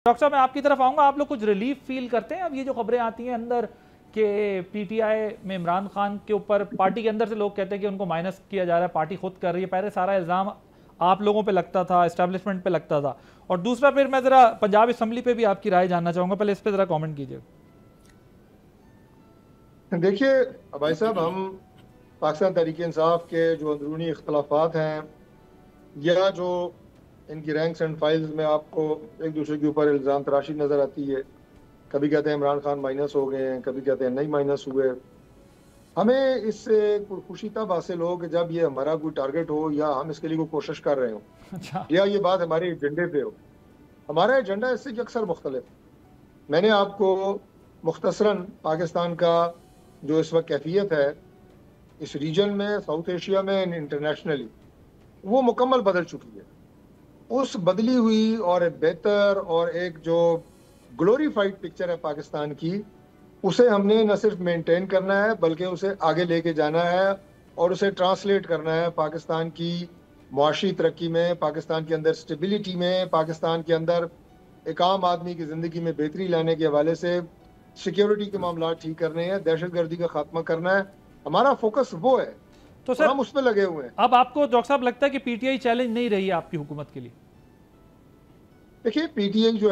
Doctor साहब मैं आपकी तरफ आऊंगा। आप लोग कुछ रिलीफ फील करते हैं अब ये जो खबरें आती हैं अंदर के पीटीआई में इमरान खान के ऊपर पार्टी के अंदर से लोग कहते हैं कि उनको माइनस किया जा रहा है, पार्टी खुद कर रही है। पहले सारा इल्ज़ाम आप लोगों पे लगता था, एस्टैब्लिशमेंट पे लगता था, और दूसरा फिर मैं ज़रा पंजाब असेंबली पे भी आपकी राय जानना चाहूँगा। पहले इस पर ज़रा कॉमेंट कीजिए। देखिए भाई साहब, हम पाकिस्तान तहरीक इंसाफ के जो अंदरूनी इख्तलाफात हैं या जो इनकी रैंक्स एंड फाइल्स में आपको एक दूसरे के ऊपर इल्ज़ाम तराशी नज़र आती है। कभी कहते हैं इमरान खान माइनस हो गए हैं, कभी कहते हैं नहीं माइनस हुए। हमें इससे कोई खुशी तब हासिल हो कि जब ये हमारा कोई टारगेट हो या हम इसके लिए कोई कोशिश कर रहे हो अच्छा, या ये बात हमारे एजेंडे पे हो। हमारा एजेंडा इससे अक्सर मुख्तलिफ। मैंने आपको मुख्तसरन पाकिस्तान का जो इस वक्त कैफियत है इस रीजन में, साउथ एशिया में, इंटरनेशनली, वो मुकम्मल बदल चुकी है। उस बदली हुई और एक बेहतर और एक जो ग्लोरीफाइड पिक्चर है पाकिस्तान की, उसे हमने न सिर्फ मेंटेन करना है बल्कि उसे आगे लेके जाना है और उसे ट्रांसलेट करना है पाकिस्तान की मुआशी तरक्की में, पाकिस्तान के अंदर स्टेबिलिटी में, पाकिस्तान के अंदर एक आम आदमी की ज़िंदगी में बेहतरी लाने के हवाले से सिक्योरिटी के मामला ठीक करने हैं, दहशत गर्दी का खात्मा करना है। हमारा फोकस वो है तो और सर हम उस पर लगे हुए हैं। अब आपको डॉक्टर साहब लगता है कि पीटीआई चैलेंज नहीं रही है आपकी हुकूमत के लिए? देखिए, पीटीआई जो